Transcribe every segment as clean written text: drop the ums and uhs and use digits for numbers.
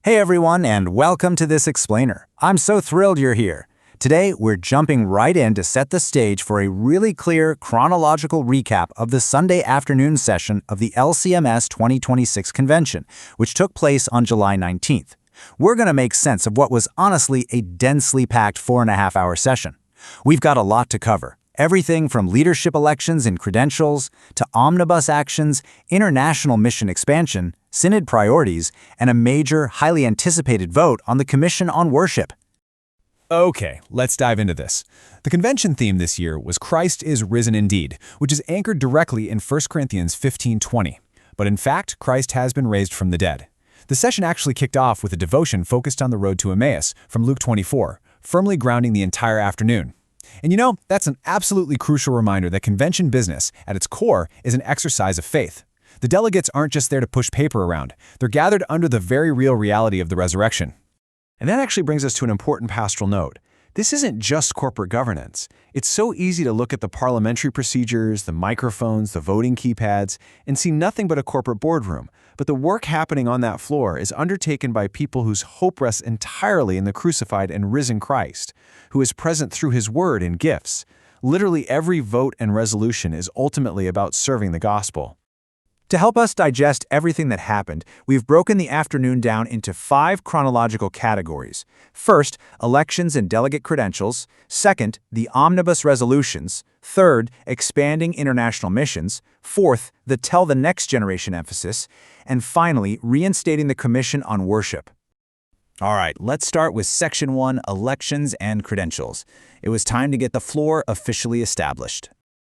Hey everyone, and welcome to this explainer. I'm so thrilled you're here. Today, we're jumping right in to set the stage for a really clear chronological recap of the Sunday afternoon session of the LCMS 2026 Convention, which took place on July 19th. We're going to make sense of what was honestly a densely packed 4.5-hour session. We've got a lot to cover. Everything from leadership elections and credentials, to omnibus actions, international mission expansion, synod priorities, and a major, highly anticipated vote on the Commission on Worship. Okay, let's dive into this. The convention theme this year was Christ is risen indeed, which is anchored directly in 1 Corinthians 15:20. But in fact, Christ has been raised from the dead. The session actually kicked off with a devotion focused on the road to Emmaus from Luke 24, firmly grounding the entire afternoon. And you know, that's an absolutely crucial reminder that convention business, at its core, is an exercise of faith. The delegates aren't just there to push paper around. They're gathered under the very real reality of the resurrection. And that actually brings us to an important pastoral note. This isn't just corporate governance. It's so easy to look at the parliamentary procedures, the microphones, the voting keypads, and see nothing but a corporate boardroom. But the work happening on that floor is undertaken by people whose hope rests entirely in the crucified and risen Christ, who is present through his word and gifts. Literally every vote and resolution is ultimately about serving the gospel. To help us digest everything that happened, we've broken the afternoon down into 5 chronological categories. First, elections and delegate credentials. Second, the omnibus resolutions. Third, expanding international missions. Fourth, the tell the next generation emphasis. And finally, reinstating the Commission on Worship. All right, let's start with Section 1, Elections and Credentials. It was time to get the floor officially established.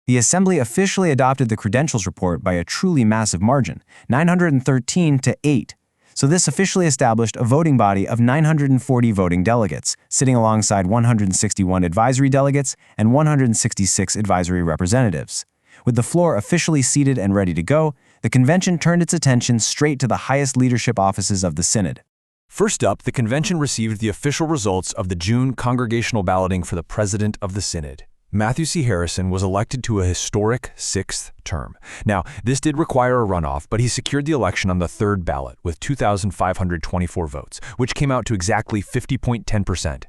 The Assembly officially adopted the Credentials Report by a truly massive margin, 913 to 8. So this officially established a voting body of 940 voting delegates, sitting alongside 161 advisory delegates and 166 advisory representatives. With the floor officially seated and ready to go, the convention turned its attention straight to the highest leadership offices of the Synod. First up, the convention received the official results of the June congregational balloting for the president of the Synod. Matthew C. Harrison was elected to a historic 6th term. Now, this did require a runoff, but he secured the election on the 3rd ballot with 2,524 votes, which came out to exactly 50.10%.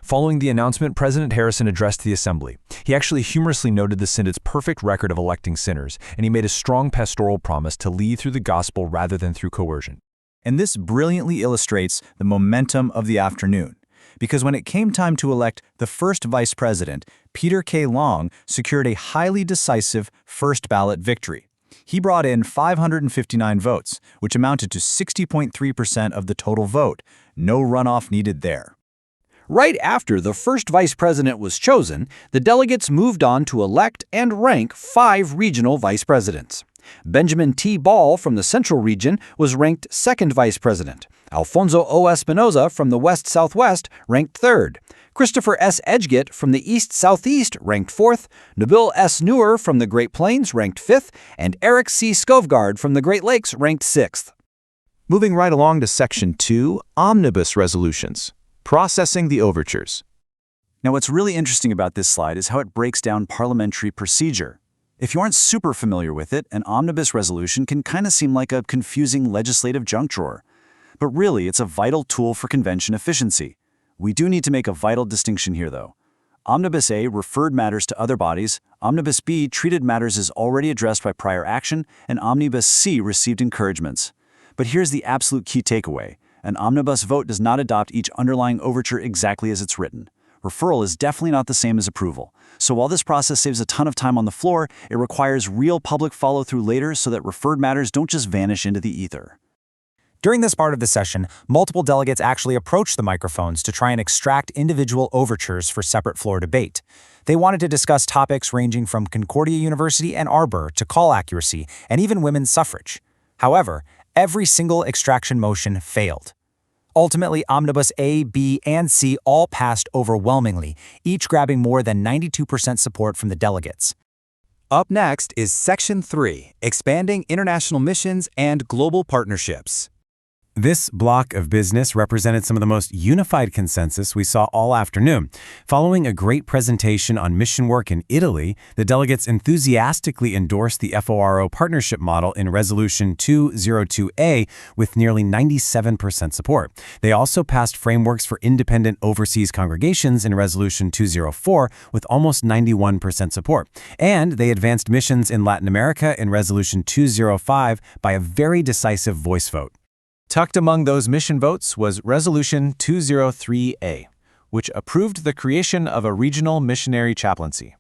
Following the announcement, President Harrison addressed the Assembly. He actually humorously noted the Synod's perfect record of electing sinners, and he made a strong pastoral promise to lead through the gospel rather than through coercion. And this brilliantly illustrates the momentum of the afternoon. Because when it came time to elect the first vice president, Peter K. Long secured a highly decisive first ballot victory. He brought in 559 votes, which amounted to 60.3% of the total vote. No runoff needed there. Right after the first vice president was chosen, the delegates moved on to elect and rank 5 regional vice presidents. Benjamin T. Ball from the Central Region was ranked 2nd vice president. Alfonso O. Espinoza from the West-Southwest ranked 3rd. Christopher S. Edgett from the East-Southeast ranked 4th. Nabil S. Noor from the Great Plains ranked 5th. And Eric C. Skovgaard from the Great Lakes ranked 6th. Moving right along to Section 2, Omnibus Resolutions. Processing the overtures. Now, what's really interesting about this slide is how it breaks down parliamentary procedure. If you aren't super familiar with it, an omnibus resolution can kind of seem like a confusing legislative junk drawer. But really, it's a vital tool for convention efficiency. We do need to make a vital distinction here, though. Omnibus A referred matters to other bodies, Omnibus B treated matters as already addressed by prior action, and Omnibus C received encouragements. But here's the absolute key takeaway. An omnibus vote does not adopt each underlying overture exactly as it's written. Referral is definitely not the same as approval. So while this process saves a ton of time on the floor, it requires real public follow-through later so that referred matters don't just vanish into the ether. During this part of the session, multiple delegates actually approached the microphones to try and extract individual overtures for separate floor debate. They wanted to discuss topics ranging from Concordia University and Arbor to call accuracy and even women's suffrage. However, every single extraction motion failed. Ultimately, Omnibus A, B, and C all passed overwhelmingly, each grabbing more than 92% support from the delegates. Up next is Section 3, Expanding International Missions and Global Partnerships. This block of business represented some of the most unified consensus we saw all afternoon. Following a great presentation on mission work in Italy, the delegates enthusiastically endorsed the FORO partnership model in Resolution 202A with nearly 97% support. They also passed frameworks for independent overseas congregations in Resolution 204 with almost 91% support. And they advanced missions in Latin America in Resolution 205 by a very decisive voice vote. Tucked among those mission votes was Resolution 203A, which approved the creation of a regional missionary chaplaincy.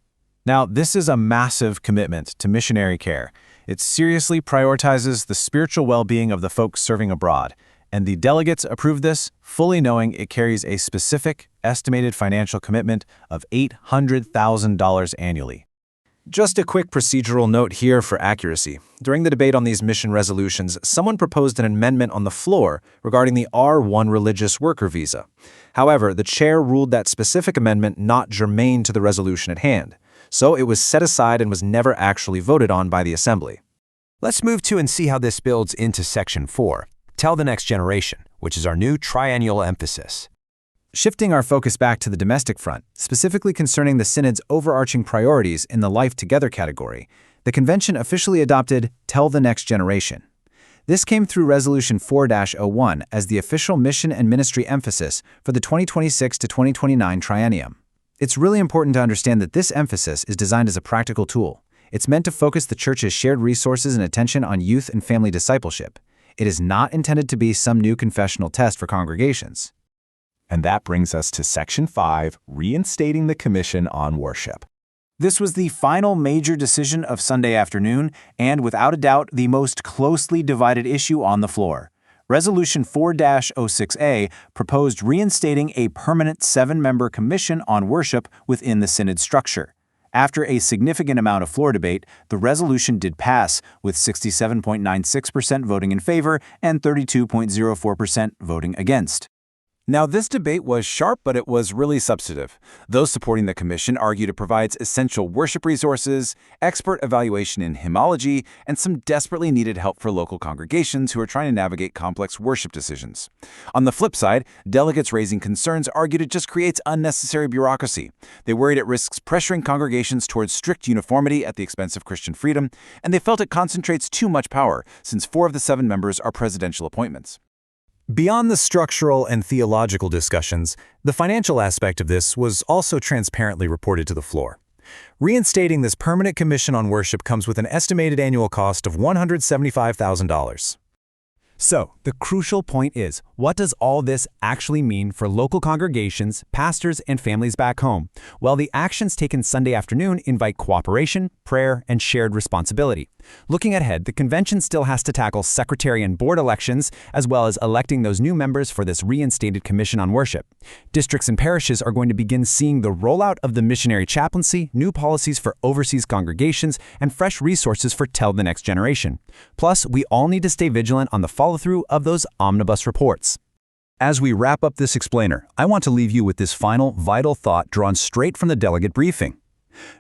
Now, this is a massive commitment to missionary care. It seriously prioritizes the spiritual well-being of the folks serving abroad, and the delegates approved this, fully knowing it carries a specific, estimated financial commitment of $800,000 annually. Just a quick procedural note here for accuracy. During the debate on these mission resolutions, someone proposed an amendment on the floor regarding the R1 religious worker visa. However, the chair ruled that specific amendment not germane to the resolution at hand, so it was set aside and was never actually voted on by the Assembly. Let's move to and see how this builds into Section 4, Tell the Next Generation, which is our new triennial emphasis. Shifting our focus back to the domestic front, specifically concerning the Synod's overarching priorities in the Life Together category, the Convention officially adopted Tell the Next Generation. This came through Resolution 4-01 as the official mission and ministry emphasis for the 2026 to 2029 triennium. It's really important to understand that this emphasis is designed as a practical tool. It's meant to focus the Church's shared resources and attention on youth and family discipleship. It is not intended to be some new confessional test for congregations. And that brings us to Section 5, Reinstating the Commission on Worship. This was the final major decision of Sunday afternoon, and without a doubt, the most closely divided issue on the floor. Resolution 4-06A proposed reinstating a permanent 7-member commission on worship within the Synod structure. After a significant amount of floor debate, the resolution did pass, with 67.96% voting in favor and 32.04% voting against. Now, this debate was sharp, but it was really substantive. Those supporting the commission argued it provides essential worship resources, expert evaluation in hymnology, and some desperately needed help for local congregations who are trying to navigate complex worship decisions. On the flip side, delegates raising concerns argued it just creates unnecessary bureaucracy. They worried it risks pressuring congregations towards strict uniformity at the expense of Christian freedom, and they felt it concentrates too much power, since 4 of the 7 members are presidential appointments. Beyond the structural and theological discussions, the financial aspect of this was also transparently reported to the floor. Reinstating this permanent commission on worship comes with an estimated annual cost of $175,000. So, the crucial point is, what does all this actually mean for local congregations, pastors, and families back home? Well, the actions taken Sunday afternoon invite cooperation, prayer, and shared responsibility. Looking ahead, the convention still has to tackle secretary and board elections, as well as electing those new members for this reinstated commission on worship. Districts and parishes are going to begin seeing the rollout of the missionary chaplaincy, new policies for overseas congregations, and fresh resources for Tell the Next Generation. Plus, we all need to stay vigilant on the follow-through of those Omnibus reports. As we wrap up this explainer, I want to leave you with this final, vital thought drawn straight from the delegate briefing.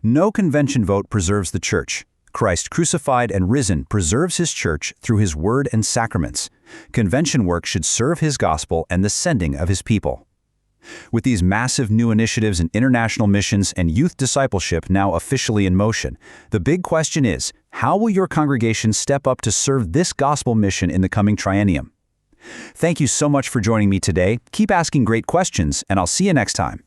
No convention vote preserves the Church. Christ crucified and risen preserves His Church through His Word and sacraments. Convention work should serve His gospel and the sending of His people. With these massive new initiatives in international missions and youth discipleship now officially in motion, the big question is, how will your congregation step up to serve this gospel mission in the coming triennium? Thank you so much for joining me today. Keep asking great questions, and I'll see you next time.